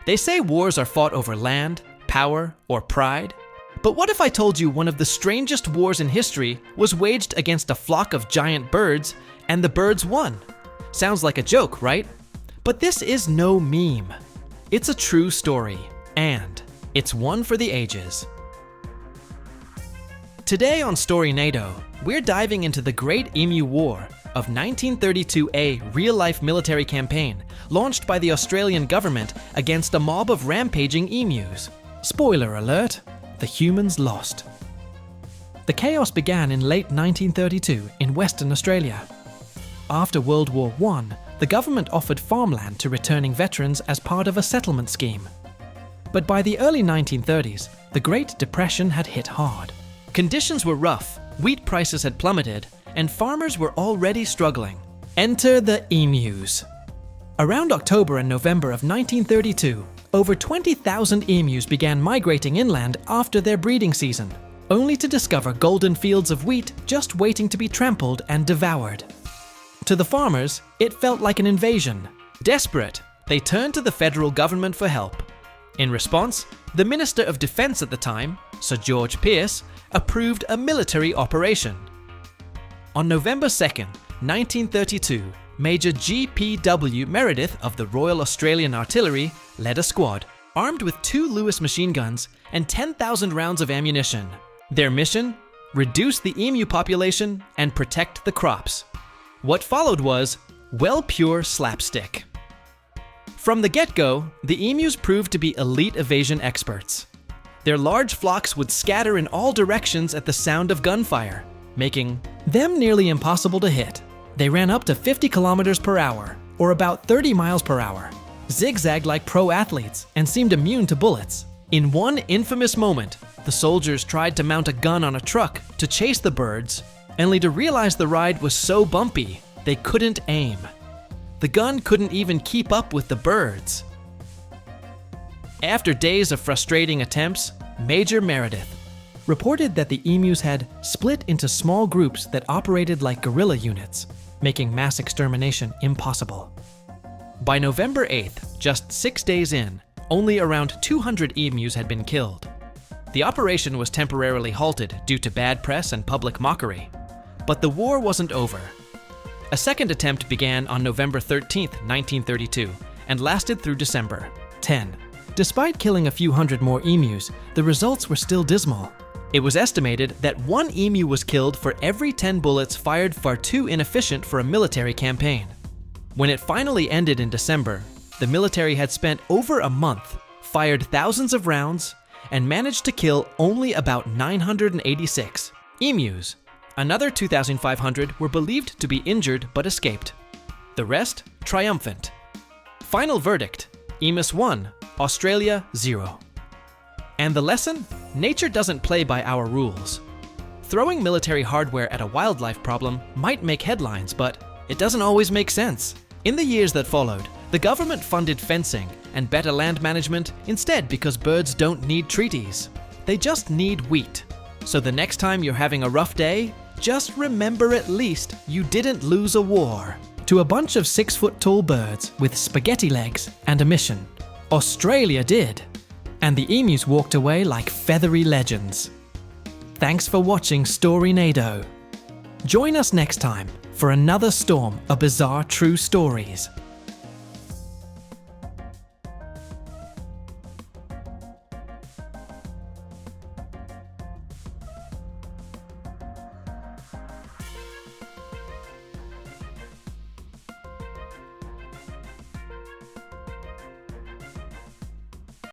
They say wars are fought over land, power, or pride. But what if I told you one of the strangest wars in history was waged against a flock of giant birds, and the birds won? Sounds like a joke, right? But this is no meme. It's a true story, and it's one for the ages. Today on Storynado, we're diving into the Great Emu War of 1932, a real-life military campaign launched by the Australian government against a mob of rampaging emus. Spoiler alert, the humans lost. The chaos began in late 1932 in Western Australia. After World War I, the government offered farmland to returning veterans as part of a settlement scheme. But by the early 1930s, the Great Depression had hit hard. Conditions were rough, wheat prices had plummeted, and farmers were already struggling. Enter the emus. Around October and November of 1932, over 20,000 emus began migrating inland after their breeding season, only to discover golden fields of wheat just waiting to be trampled and devoured. To the farmers, it felt like an invasion. Desperate, they turned to the federal government for help. In response, the Minister of Defense at the time, Sir George Pearce, approved a military operation. On November 2nd, 1932, Major G.P.W. Meredith of the Royal Australian Artillery led a squad, armed with 2 Lewis machine guns and 10,000 rounds of ammunition. Their mission? Reduce the emu population and protect the crops. What followed was, well, pure slapstick. From the get-go, the emus proved to be elite evasion experts. Their large flocks would scatter in all directions at the sound of gunfire, making them nearly impossible to hit. They ran up to 50 kilometers per hour, or about 30 miles per hour, zigzagged like pro athletes, and seemed immune to bullets. In one infamous moment, the soldiers tried to mount a gun on a truck to chase the birds, only to realize the ride was so bumpy, they couldn't aim. The gun couldn't even keep up with the birds. After days of frustrating attempts, Major Meredith reported that the emus had split into small groups that operated like guerrilla units, making mass extermination impossible. By November 8th, just 6 days in, only around 200 emus had been killed. The operation was temporarily halted due to bad press and public mockery. But the war wasn't over. A second attempt began on November 13th, 1932, and lasted through December 10. Despite killing a few hundred more emus, the results were still dismal. It was estimated that 1 emu was killed for every 10 bullets fired, far too inefficient for a military campaign. When it finally ended in December, the military had spent over a month, fired thousands of rounds, and managed to kill only about 986 emus. Another 2,500 were believed to be injured but escaped. The rest, triumphant. Final verdict, Emus 1, Australia 0. And the lesson? Nature doesn't play by our rules. Throwing military hardware at a wildlife problem might make headlines, but it doesn't always make sense. In the years that followed, the government funded fencing and better land management instead, because birds don't need treaties. They just need wheat. So the next time you're having a rough day, just remember at least you didn't lose a war. To a bunch of 6-foot-tall birds with spaghetti legs and a mission, Australia did. And the emus walked away like feathery legends. Thanks for watching Storynado. Join us next time for another storm of bizarre true stories.